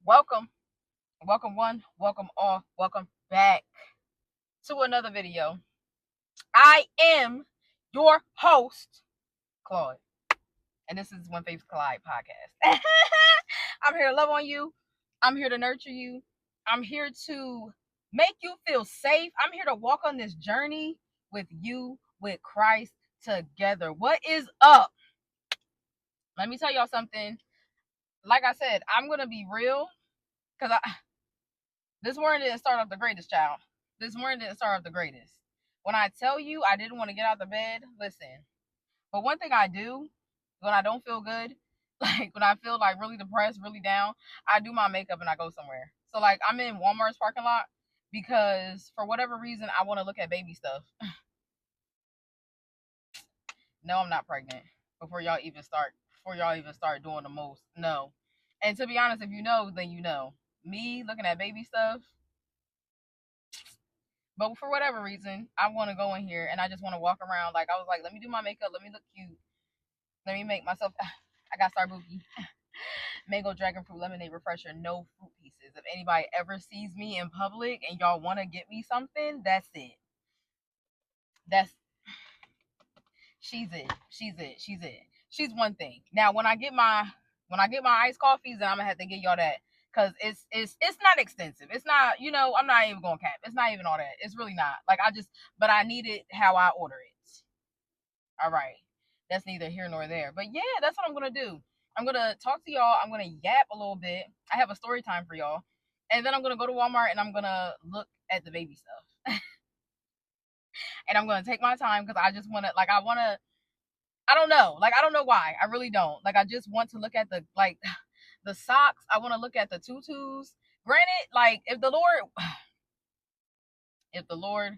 Welcome, welcome one, welcome all, welcome back to another video. I am your host, Claude, and this is When Faiths Collide podcast. I'm here to love on you. I'm here to nurture you. I'm here to make you feel safe. I'm here to walk on this journey with you, with Christ together. What is up? Let me tell y'all something. Like I said, I'm gonna be real because this morning didn't start off the greatest, child. This morning didn't start off the greatest. When I tell you I didn't want to get out of bed, listen. But one thing I do when I don't feel good, like when I feel like really depressed, really down, I do my makeup and I go somewhere. So like I'm in Walmart's parking lot because for whatever reason I want to look at baby stuff. No, I'm not pregnant. Before y'all even start doing the most. No. And to be honest, if you know, then you know. Me looking at baby stuff, but for whatever reason, I want to go in here and I just want to walk around. Like, I was like, let me do my makeup. Let me look cute. Let me make myself. I got Starbucks. Mango dragon fruit lemonade refresher. No fruit pieces. If anybody ever sees me in public and y'all want to get me something, that's it. That's. She's it. She's it. She's it. She's one thing. Now, when I get my iced coffees, then I'm gonna have to get y'all that. Cause it's not extensive. It's not, I'm not even going cap. It's not even all that. It's really not. Like but I need it how I order it. All right. That's neither here nor there. But yeah, that's what I'm gonna do. I'm gonna talk to y'all. I'm gonna yap a little bit. I have a story time for y'all. And then I'm gonna go to Walmart and I'm gonna look at the baby stuff. And I'm gonna take my time because I don't know. Like I don't know why. I really don't. Like I just want to look at the socks. I want to look at the tutus. Granted, like if the Lord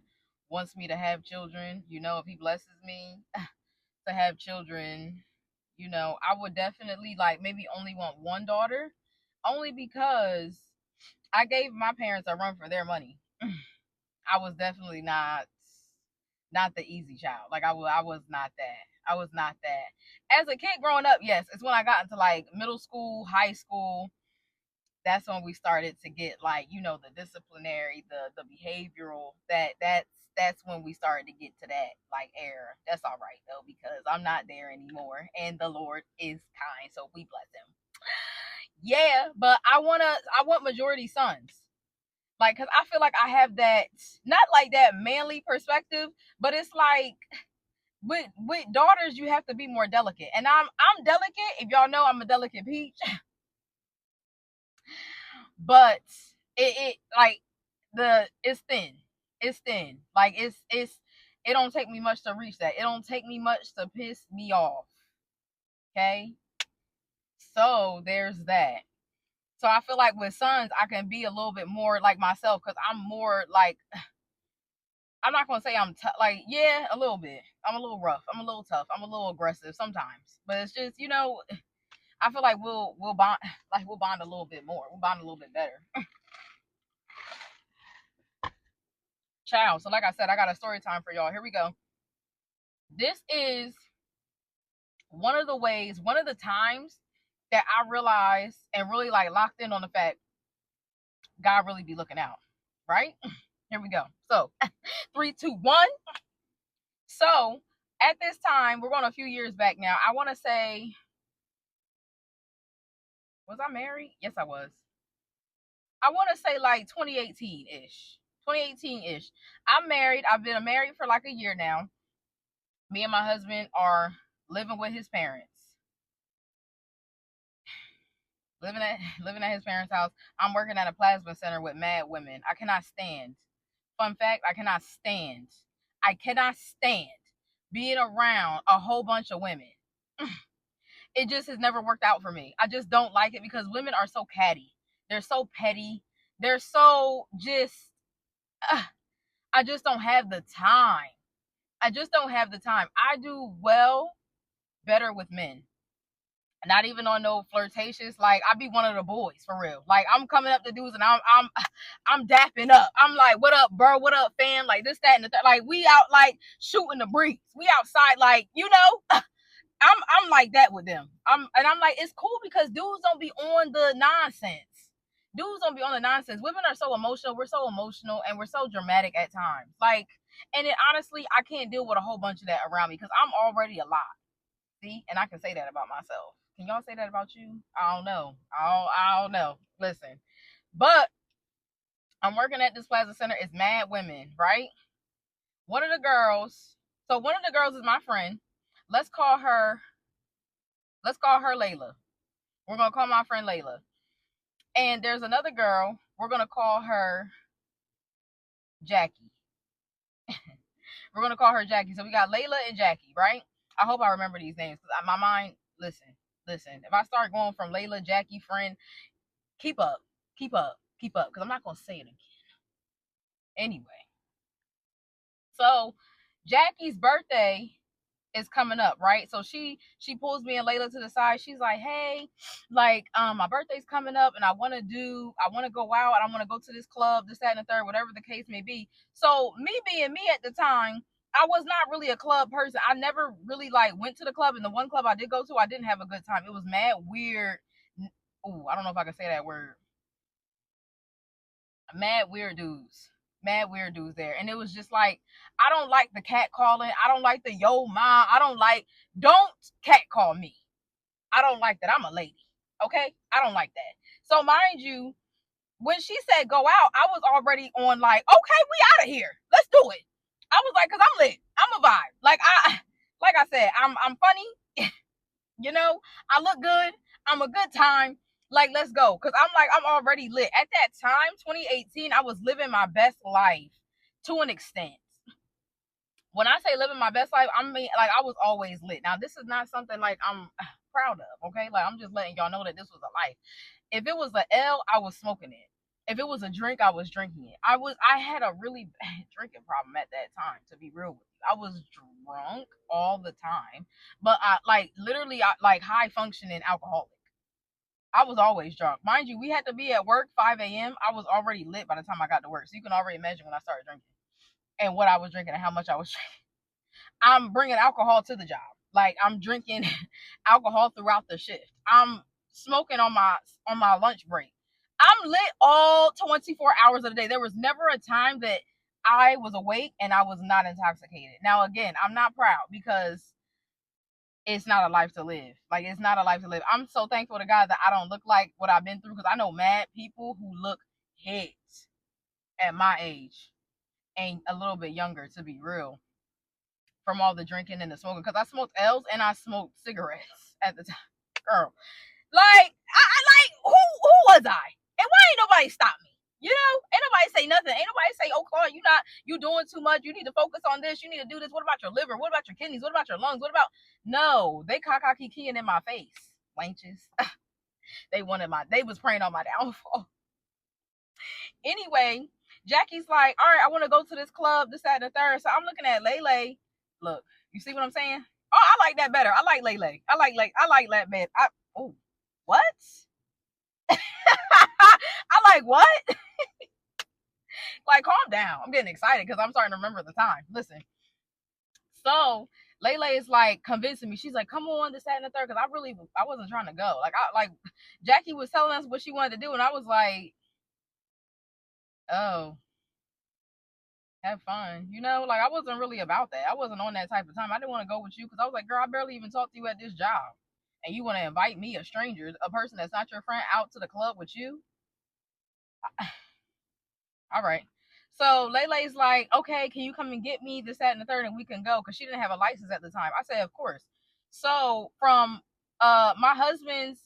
wants me to have children, if he blesses me to have children, I would definitely like maybe only want one daughter, only because I gave my parents a run for their money. I was definitely not the easy child. Like I was not that. I was not that. As a kid growing up, yes, it's when I got into like middle school, high school. That's when we started to get like, the disciplinary, the behavioral. That's when we started to get to that like era. That's all right though, because I'm not there anymore, and the Lord is kind, so we bless him. Yeah, but I want majority sons. Like, cause I feel like I have that, not like that manly perspective, but it's like with daughters you have to be more delicate, and I'm delicate. If y'all know, I'm a delicate peach. But it like it's thin. It's thin. Like it don't take me much to reach that. It don't take me much to piss me off. Okay? So there's that. So I feel like with sons I can be a little bit more like myself because I'm more like I'm not gonna say I'm like yeah, a little bit. I'm a little rough. I'm a little tough. I'm a little aggressive sometimes. But it's just I feel like we'll bond we'll bond a little bit more. We'll bond a little bit better. Child. So like I said, I got a story time for y'all. Here we go. This is one of the times that I realized and really like locked in on the fact God really be looking out. Right? Here we go. So 3, 2, 1. So at this time, we're going a few years back now. I want to say, was I married? Yes, I was. I want to say like 2018-ish. 2018-ish. I'm married. I've been married for like a year now. Me and my husband are living with his parents. Living at his parents' house. I'm working at a plasma center with mad women. I cannot stand. Fun fact, I cannot stand. I cannot stand being around a whole bunch of women. It just has never worked out for me. I just don't like it because women are so catty. They're so petty. They're so just I just don't have the time. I just don't have the time. I do better with men. Not even on no flirtatious. Like I be one of the boys for real. Like I'm coming up to dudes and I'm dapping up. I'm like, what up, bro? What up, fam? Like this, that, and the third. Like we out like shooting the breeze. We outside like I'm like that with them. I'm like it's cool because dudes don't be on the nonsense. Dudes don't be on the nonsense. Women are so emotional. We're so emotional and we're so dramatic at times. Like, and it honestly, I can't deal with a whole bunch of that around me because I'm already a lot. See, and I can say that about myself. Can y'all say that about you? I don't know. I don't know. Listen, but I'm working at this plaza center. It's mad women, right? One of the girls. So one of the girls is my friend. Let's call her. Let's call her Layla. We're gonna call my friend Layla. And there's another girl. We're gonna call her Jackie. We're gonna call her Jackie. So we got Layla and Jackie, right? I hope I remember these names because my mind. Listen. If I start going from Layla, Jackie, friend, keep up, because I'm not gonna say it again. Anyway, so Jackie's birthday is coming up, right? So she pulls me and Layla to the side. She's like, "Hey, like, my birthday's coming up, and I want to go out, and I want to go to this club, this, that, and the third, whatever the case may be." So me being me at the time, I was not really a club person. I never really like went to the club, and the one club I did go to, I didn't have a good time. It was mad weird. Ooh, I don't know if I can say that word. Mad weird dudes. Mad weird dudes there. And it was just like, I don't like the cat calling. I don't like the yo ma. Don't cat call me. I don't like that. I'm a lady. Okay? I don't like that. So mind you, when she said go out, I was already on like, okay, we out of here. Let's do it. I was like, cause I'm lit. I'm a vibe. Like I said, I'm funny. You know, I look good. I'm a good time. Like, let's go. Cause I'm like, I'm already lit. At that time, 2018, I was living my best life to an extent. When I say living my best life, I mean like I was always lit. Now, this is not something like I'm proud of, okay? Like I'm just letting y'all know that this was a life. If it was a L, I was smoking it. If it was a drink, I was drinking it. I had a really bad drinking problem at that time, to be real with you. I was drunk all the time, but I like literally I like high functioning alcoholic. I was always drunk. Mind you, we had to be at work 5 a.m. I was already lit by the time I got to work. So you can already imagine when I started drinking and what I was drinking and how much I was drinking. I'm bringing alcohol to the job. Like I'm drinking alcohol throughout the shift. I'm smoking on my lunch break. I'm lit all 24 hours of the day. There was never a time that I was awake and I was not intoxicated. Now again, I'm not proud because it's not a life to live. Like it's not a life to live. I'm so thankful to God that I don't look like what I've been through because I know mad people who look hit at my age and a little bit younger, to be real, from all the drinking and the smoking. Because I smoked L's and I smoked cigarettes at the time. Girl, like I like who was I? And why ain't nobody stop me? You know, ain't nobody say nothing. Ain't nobody say, "Oh, Claude, you doing too much. You need to focus on this. You need to do this. What about your liver? What about your kidneys? What about your lungs? What about?" No, they keying in my face, wenches. They was praying on my downfall. Anyway, Jackie's like, "All right, I want to go to this club, this, that, and the third." So I'm looking at Lele. Look, you see what I'm saying? Oh, I like that better. I like Lele. I like that better. Oh, what? I like what? Like, calm down. I'm getting excited because I'm starting to remember the time. Listen. So Lele is like convincing me. She's like, "Come on, this, that, and the third," because I wasn't trying to go. Like Jackie was telling us what she wanted to do, and I was like, "Oh, have fun." You know, like I wasn't really about that. I wasn't on that type of time. I didn't want to go with you because I was like, "Girl, I barely even talked to you at this job, and you want to invite me, a stranger, a person that's not your friend, out to the club with you?" All right. So Lele's like, "Okay, can you come and get me this, that, and the third, and we can go?" Because she didn't have a license at the time. I said, "Of course." So from my husband's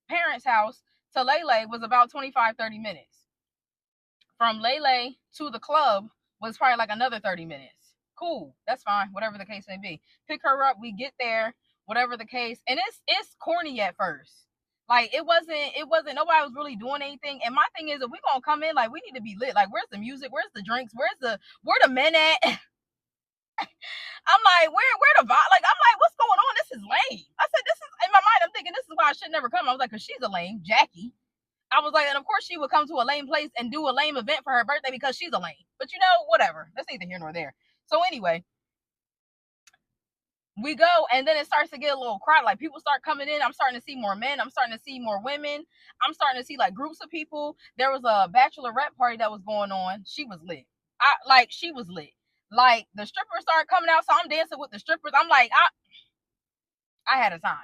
parents' house to Lele was about 25-30 minutes. From Lele to the club was probably like another 30 minutes. Cool. That's fine. Whatever the case may be. Pick her up. We get there. Whatever the case. And it's corny at first. Like it wasn't nobody was really doing anything. And my thing is, if we gonna come in, like we need to be lit. Like where's the music? Where's the drinks? Where the men at? I'm like, where the vibe? Like I'm like, what's going on? This is lame. I said, this is in my mind. I'm thinking this is why I should never come. I was like, cause she's a lame, Jackie. I was like, and of course she would come to a lame place and do a lame event for her birthday because she's a lame. But you know, whatever. That's neither here nor there. So anyway, We go, and then it starts to get a little crowded. Like people start coming in. I'm starting to see more men. I'm starting to see more women. I'm starting to see like groups of people. There was a bachelorette party that was going on. She was lit. She was lit. Like the strippers started coming out, so I'm dancing with the strippers. I'm like, I had a time.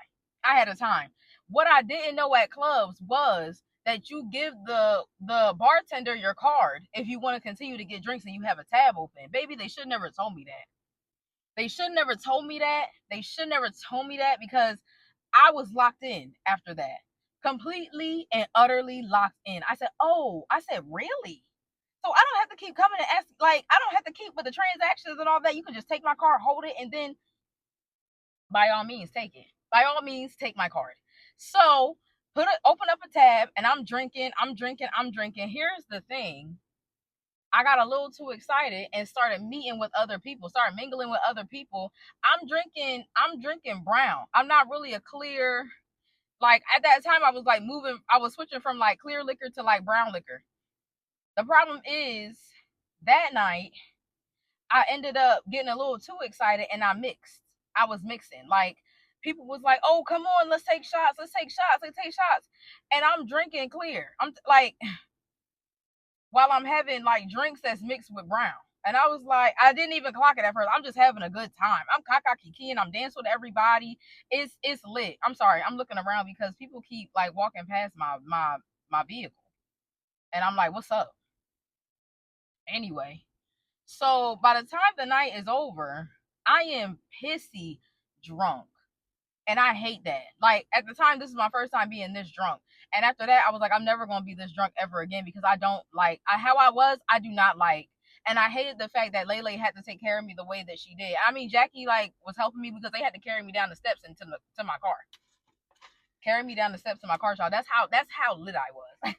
I had a time. What I didn't know at clubs was that you give the bartender your card if you want to continue to get drinks and you have a tab open. Baby, they should never told me that. They should never told me that. They should never told me that because I was locked in after that. Completely and utterly locked in. I said, "Oh," I said, "Really?" So I don't have to keep coming and ask, like, I don't have to keep with the transactions and all that. You can just take my card, hold it, and then by all means take it. By all means take my card. So open up a tab and I'm drinking, I'm drinking. Here's the thing. I got a little too excited and started meeting with other people, started mingling with other people. I'm drinking brown. I'm not really a clear, like at that time I was like moving, I was switching from like clear liquor to like brown liquor. The problem is that night I ended up getting a little too excited and I mixed. I was mixing. Like people was like, "Oh, come on, let's take shots. Let's take shots. Let's take shots." And I'm drinking clear. I'm like while I'm having like drinks that's mixed with brown. And I was like, I didn't even clock it at first. I'm just having a good time. I'm kiki I'm dancing with everybody. It's lit. I'm sorry. I'm looking around because people keep like walking past my vehicle. And I'm like, "What's up?" Anyway, so by the time the night is over, I am pissy drunk. And I hate that. Like at the time, this is my first time being this drunk. And after that, I was like, I'm never gonna be this drunk ever again because I don't like how I was. I do not like, and I hated the fact that Lele had to take care of me the way that she did. I mean, Jackie like was helping me because they had to carry me down the steps into to my car, carry me down the steps to my car. Y'all, that's how lit I was.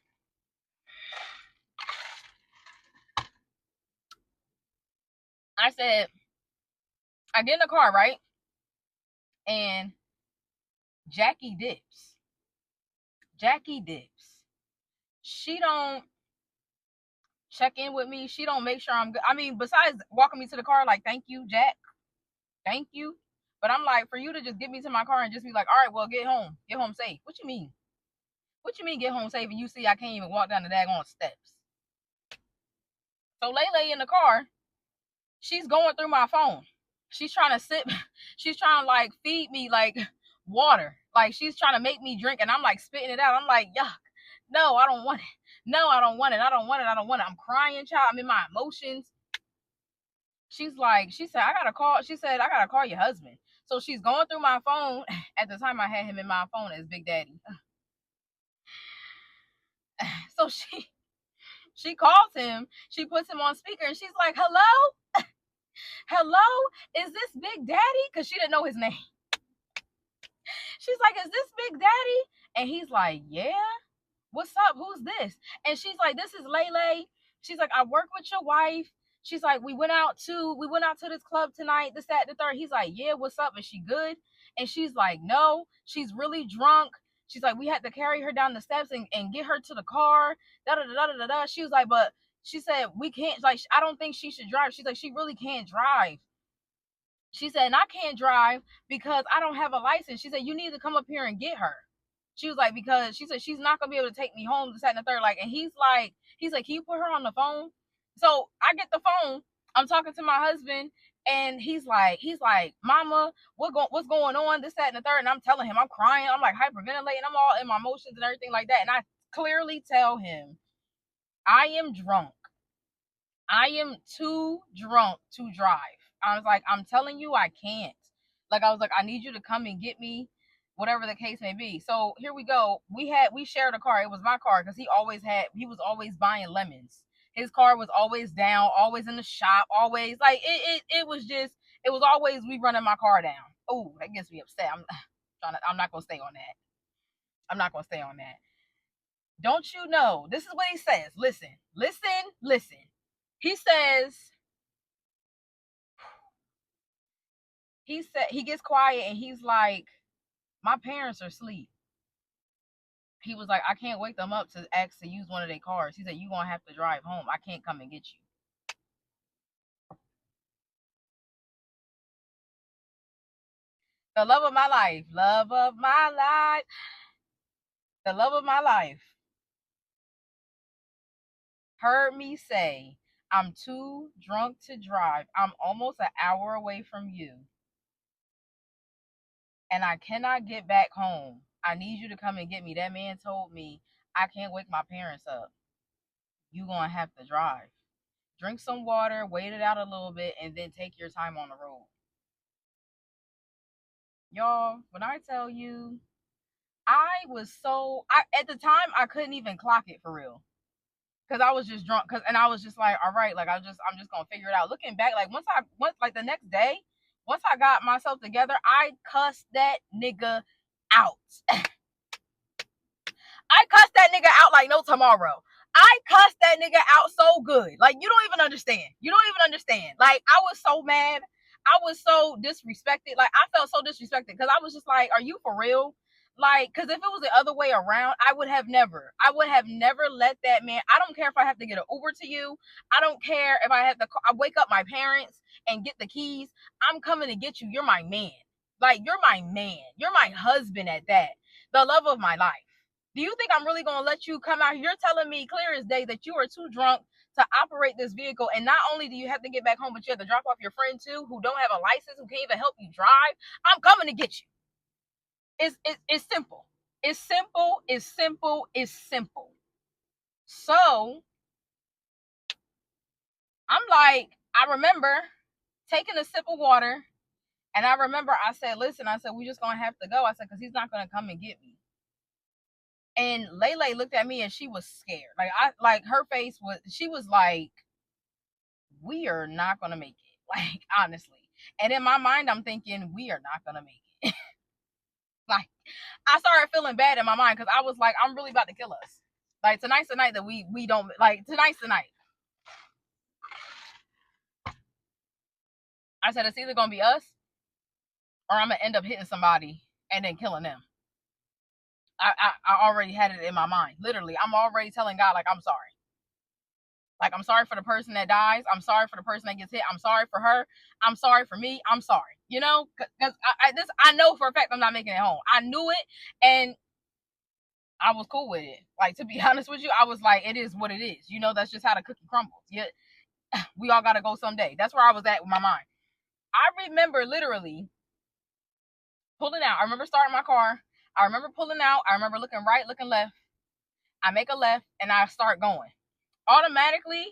I said, I get in the car right, and Jackie dips. Jackie dips. She don't check in with me. She don't make sure I'm good. I mean, besides walking me to the car, like, "Thank you, Jack. Thank you." But I'm like, for you to just get me to my car and just be like, "All right, well, get home. Get home safe." What you mean? What you mean get home safe? And you see I can't even walk down the daggone steps. So Lele in the car, she's going through my phone. She's trying to sip. She's trying to like feed me like water. Like she's trying to make me drink, and I'm like spitting it out. I'm like, "Yuck. No, I don't want it. No, I don't want it. I don't want it. I don't want it." I'm crying, child. I'm in my emotions. She said, "I gotta call." She said, "I gotta call your husband." So she's going through my phone. At the time, I had him in my phone as Big Daddy. So she calls him. She puts him on speaker, and she's like, "Hello, hello, is this Big Daddy?" Because she didn't know his name. She's like, "Is this Big Daddy?" And he's like, "Yeah. What's up? Who's this?" And she's like, "This is Lele." She's like, "I work with your wife." She's like, we went out to this club tonight, this, that, the third. He's like, "Yeah, what's up? Is she good?" And she's like, "No, she's really drunk." She's like, "We had to carry her down the steps and get her to the car." Da da da da da da. She was like, "But," she said, "we can't, like, I don't think she should drive." She's like, "She really can't drive." She said, "And I can't drive because I don't have a license." She said, "You need to come up here and get her." She was like, "Because," she said, "she's not gonna be able to take me home this, that, and the third." Like, and he's like, "Can you put her on the phone?" So I get the phone. I'm talking to my husband, and he's like, "Mama, what's going on? This, that, and the third." And I'm telling him, I'm crying, I'm like hyperventilating, I'm all in my emotions and everything like that. And I clearly tell him, I am drunk. I am too drunk to drive. I was like, "I'm telling you, I can't." Like, I was like, "I need you to come and get me, whatever the case may be." So here we go. We shared a car. It was my car because he was always buying lemons. His car was always down, always in the shop, always like it was always we running my car down. Oh, that gets me upset. I'm not gonna stay on that. I'm not gonna stay on that. Don't you know? This is what he says. Listen, listen, listen. He says, he gets quiet and he's like, "My parents are asleep." He was like, "I can't wake them up to ask to use one of their cars." He said, "You gonna have to drive home. I can't come and get you." The love of my life. Love of my life. The love of my life heard me say, I'm too drunk to drive. I'm almost an hour away from you. And I cannot get back home. I need you to come and get me. That man told me I can't wake my parents up. You gonna have to drive. Drink some water, wait it out a little bit, and then take your time on the road. Y'all, when I tell you, I at the time I couldn't even clock it for real. Cause I was just drunk. And I was just like, all right, like I'm just gonna figure it out. Looking back, like once like the next day, once I got myself together, I cussed that nigga out. I cussed that nigga out like no tomorrow. I cussed that nigga out so good. Like, you don't even understand. You don't even understand. Like, I was so mad. I was so disrespected. Like, I felt so disrespected because I was just like, are you for real? Like, because if it was the other way around, I would have never let that man. I don't care if I have to get an Uber to you. I don't care if I have to I wake up my parents and get the keys. I'm coming to get you. You're my man. Like, you're my man. You're my husband at that. The love of my life. Do you think I'm really going to let you come out here? You're telling me clear as day that you are too drunk to operate this vehicle. And not only do you have to get back home, but you have to drop off your friend too, who don't have a license, who can't even help you drive. I'm coming to get you. It's simple. It's simple. It's simple. It's simple. So I'm like, I remember taking a sip of water. And I remember I said, listen, I said, we just going to have to go. I said, because he's not going to come and get me. And Lele looked at me and she was scared. Like her face was, she was like, we are not gonna make it. Like, honestly. And in my mind, I'm thinking, we are not gonna make it. Like, I started feeling bad in my mind because I was like, I'm really about to kill us. Like, tonight's the night that we don't, like, tonight's the night. I said, it's either gonna be us or I'm gonna end up hitting somebody and then killing them. I already had it in my mind. Literally, I'm already telling God, like, I'm sorry. Like, I'm sorry for the person that dies. I'm sorry for the person that gets hit. I'm sorry for her. I'm sorry for me. I'm sorry. You know, because I know for a fact I'm not making it home. I knew it, and I was cool with it. Like, to be honest with you, I was like, it is what it is. You know, that's just how the cookie crumbles. Yeah, we all gotta go someday. That's where I was at with my mind. I remember literally pulling out. I remember starting my car. I remember pulling out. I remember looking right, looking left. I make a left, and I start going. Automatically,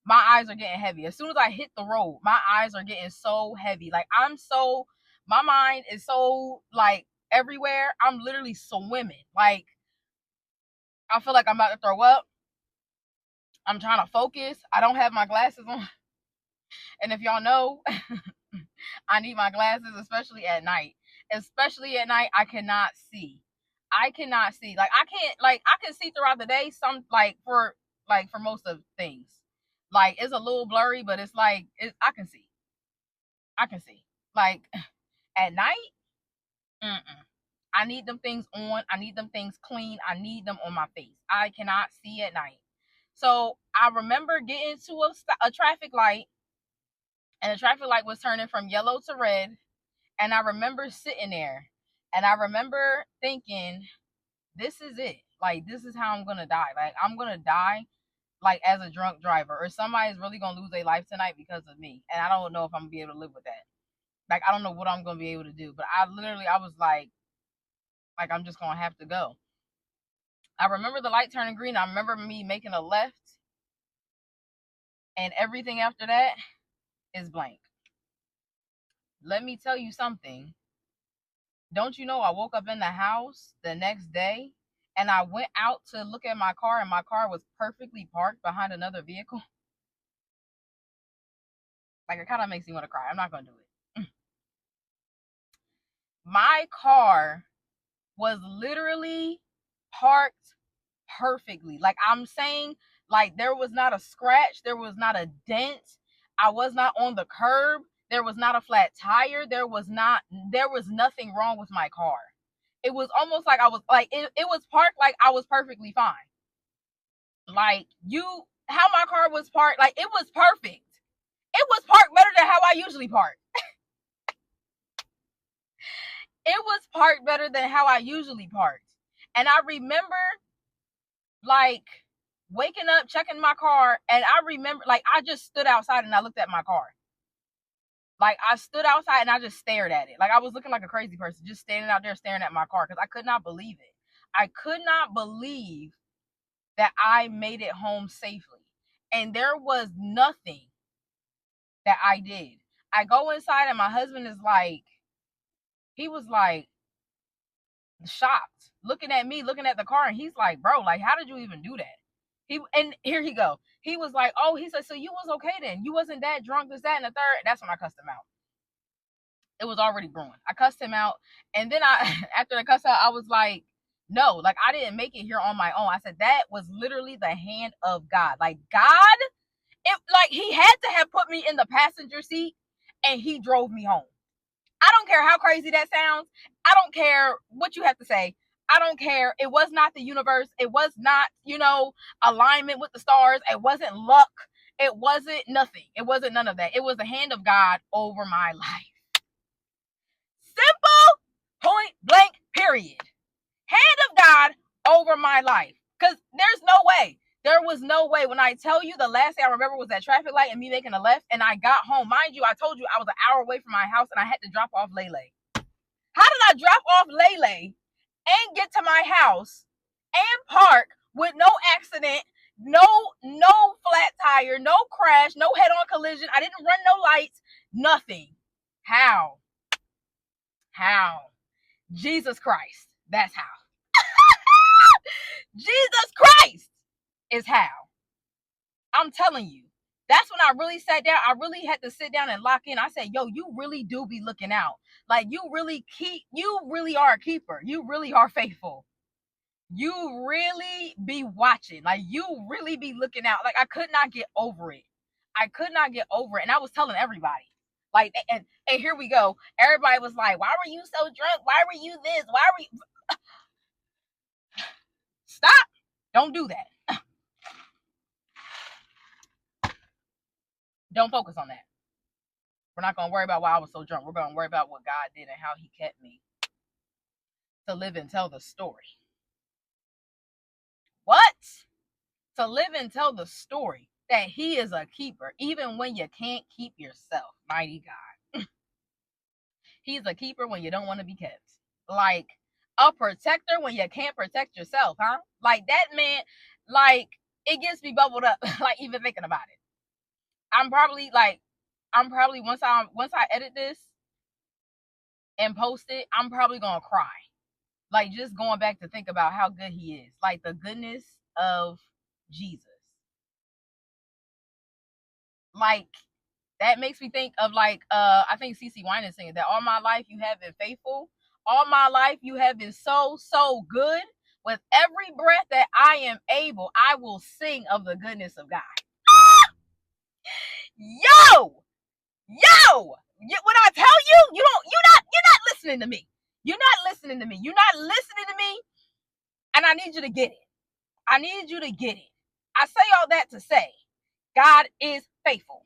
my eyes are getting heavy. As soon as I hit the road, my eyes are getting so heavy. Like, my mind is so, like, everywhere. I'm literally swimming. Like, I feel like I'm about to throw up. I'm trying to focus. I don't have my glasses on. And if y'all know, I need my glasses, especially at night. Especially at night, I cannot see. I cannot see. Like, I can see throughout the day, for most of things. Like, it's a little blurry, but it's like, I can see. I can see. Like, at night, I need them things on. I need them things clean. I need them on my face. I cannot see at night. So I remember getting to a traffic light, and the traffic light was turning from yellow to red. And I remember sitting there, and I remember thinking, this is it. Like, this is how I'm going to die. Like, I'm going to die, like, as a drunk driver, or somebody's really going to lose their life tonight because of me. And I don't know if I'm going to be able to live with that. Like, I don't know what I'm going to be able to do. But I was like, I'm just going to have to go. I remember the light turning green. I remember me making a left. And everything after that is blank. Let me tell you something. Don't you know I woke up in the house the next day and I went out to look at my car, and my car was perfectly parked behind another vehicle? Like, it kind of makes me want to cry. I'm not going to do it. My car was literally parked perfectly. Like, I'm saying, like, there was not a scratch, there was not a dent. I was not on the curb. There was not a flat tire. There was nothing wrong with my car. It was almost like I was like, it was parked like I was perfectly fine. Like, how my car was parked, like, it was perfect. It was parked better than how I usually park. It was parked better than how I usually parked. And I remember like waking up, checking my car, and I remember like I just stood outside and I looked at my car. Like I stood outside and I just stared at it. Like I was looking like a crazy person, just standing out there staring at my car because I could not believe it. I could not believe that I made it home safely. And there was nothing that I did. I go inside and my husband is like, he was like shocked, looking at me, looking at the car, and he's like, bro, like, how did you even do that? And here he go. He was like, oh, he said, so you was okay then? You wasn't that drunk, this, that, and the third. That's when I cussed him out. It was already brewing. I cussed him out. And then after the cuss out, I was like, no, like I didn't make it here on my own. I said, that was literally the hand of God. Like God, like he had to have put me in the passenger seat and he drove me home. I don't care how crazy that sounds. I don't care what you have to say. I don't care. It was not the universe. It was not, alignment with the stars. It wasn't luck. It wasn't nothing. It wasn't none of that. It was the hand of God over my life. Simple, point blank, period. Hand of God over my life. Because there's no way. There was no way. When I tell you the last thing I remember was that traffic light and me making a left and I got home. Mind you, I told you I was an hour away from my house and I had to drop off Lele. How did I drop off Lele and get to my house and park with no accident, no flat tire, no crash, no head-on collision? I didn't run no lights, nothing. How? Jesus Christ. That's how. Jesus Christ is how. I'm telling you. That's when I really sat down. I really had to sit down and lock in. I said, yo, you really do be looking out. Like you really are a keeper. You really are faithful. You really be watching. Like you really be looking out. Like I could not get over it. I could not get over it. And I was telling everybody. Like, and here we go. Everybody was like, why were you so drunk? Why were you this? Why were you? Stop. Don't do that. Don't focus on that. We're not going to worry about why I was so drunk. We're going to worry about what God did and how he kept me to live and tell the story. What? To live and tell the story that he is a keeper, even when you can't keep yourself. Mighty God. He's a keeper when you don't want to be kept. Like a protector when you can't protect yourself, huh? Like that man, like it gets me bubbled up, like even thinking about it. I'm probably once I edit this and post it, I'm probably gonna cry. Like just going back to think about how good he is. Like the goodness of Jesus. Like that makes me think of I think CeCe Winans is saying that all my life you have been faithful. All my life you have been so good. With every breath that I am able, I will sing of the goodness of God. Yo! When I tell you, you're not listening to me. You're not listening to me. You're not listening to me. And I need you to get it. I need you to get it. I say all that to say God is faithful.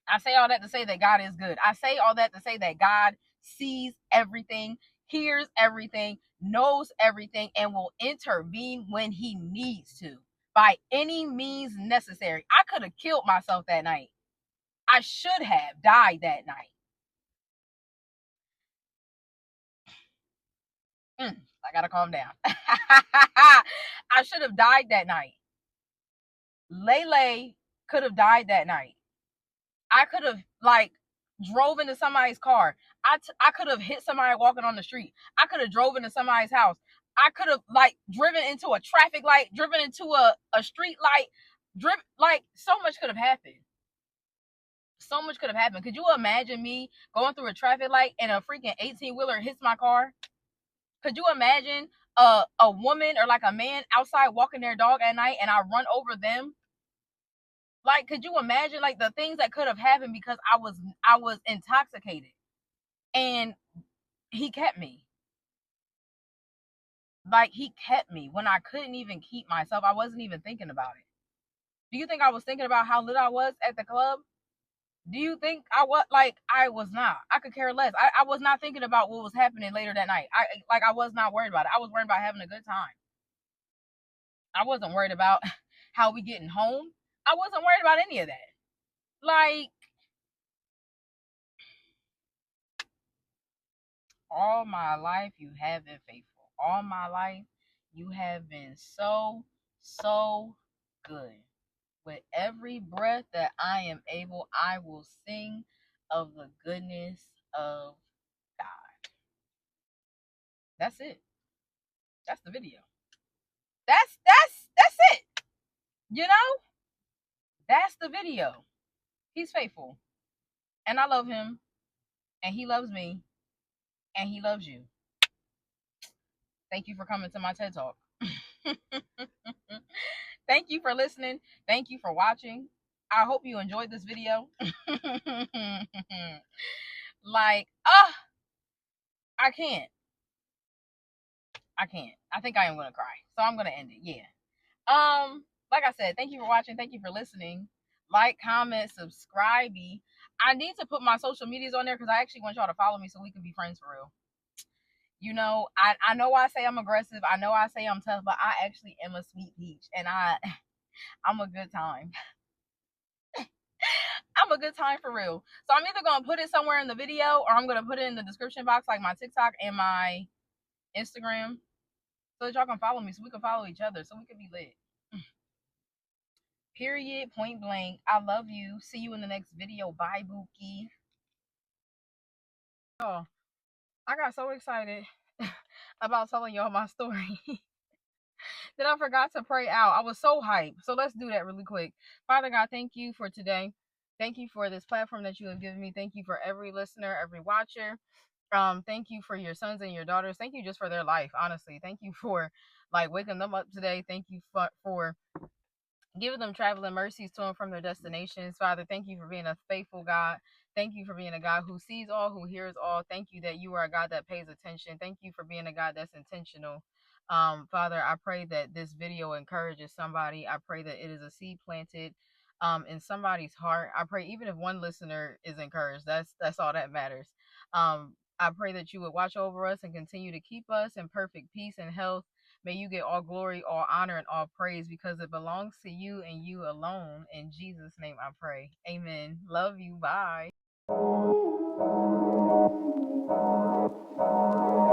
I say all that to say that God is good. I say all that to say that God sees everything, hears everything, knows everything, and will intervene when he needs to by any means necessary. I could have killed myself that night. I should have died that night. I gotta calm down. I should have died that night. Lele could have died that night. I could have drove into somebody's car. I could have hit somebody walking on the street. I could have drove into somebody's house. I could have driven into a traffic light, driven into a street light, so much could have happened. So much could have happened. Could you imagine me going through a traffic light and a freaking 18-wheeler hits my car? Could you imagine a woman or a man outside walking their dog at night and I run over them? Like, could you imagine the things that could have happened because I was intoxicated and he kept me. He kept me when I couldn't even keep myself. I wasn't even thinking about it. Do you think I was thinking about how lit I was at the club? Do you think I was like I was not? I could care less. I was not thinking about what was happening later that night. I was not worried about it. I was worried about having a good time. I wasn't worried about how we getting home. I wasn't worried about any of that. Like all my life you have been faithful. All my life you have been so so good. With every breath that I am able, I will sing of the goodness of God. That's it. That's the video. That's it. You know? That's the video. He's faithful. And I love him. And he loves me. And he loves you. Thank you for coming to my TED Talk. Thank you for listening. Thank you for watching. I hope you enjoyed this video. Like, I can't. I can't. I think I am gonna cry. So I'm gonna end it. Yeah. Like I said, thank you for watching. Thank you for listening. Like, comment, subscribe. I need to put my social medias on there because I actually want y'all to follow me so we can be friends for real. You know, I know I say I'm aggressive. I know I say I'm tough, but I actually am a sweet peach, and I'm a good time. I'm a good time for real. So I'm either gonna put it somewhere in the video or I'm gonna put it in the description box, like my TikTok and my Instagram, so that y'all can follow me, so we can follow each other, so we can be lit. Period. Point blank. I love you. See you in the next video. Bye, Bookie. Oh, I got so excited about telling y'all my story that I forgot to pray out. I was so hyped. So let's do that really quick. Father God, thank you for today. Thank you for this platform that you have given me. Thank you for every listener, every watcher. Thank you for your sons and your daughters. Thank you just for their life, honestly. Thank you for like waking them up today. Thank you for giving them traveling mercies to and from their destinations. Father, thank you for being a faithful God. Thank you for being a God who sees all, who hears all. Thank you that you are a God that pays attention. Thank you for being a God that's intentional. Father, I pray that this video encourages somebody. I pray that it is a seed planted in somebody's heart. I pray even if one listener is encouraged, that's all that matters. I pray that you would watch over us and continue to keep us in perfect peace and health. May you get all glory, all honor, and all praise because it belongs to you and you alone. In Jesus' name I pray. Amen. Love you. Bye.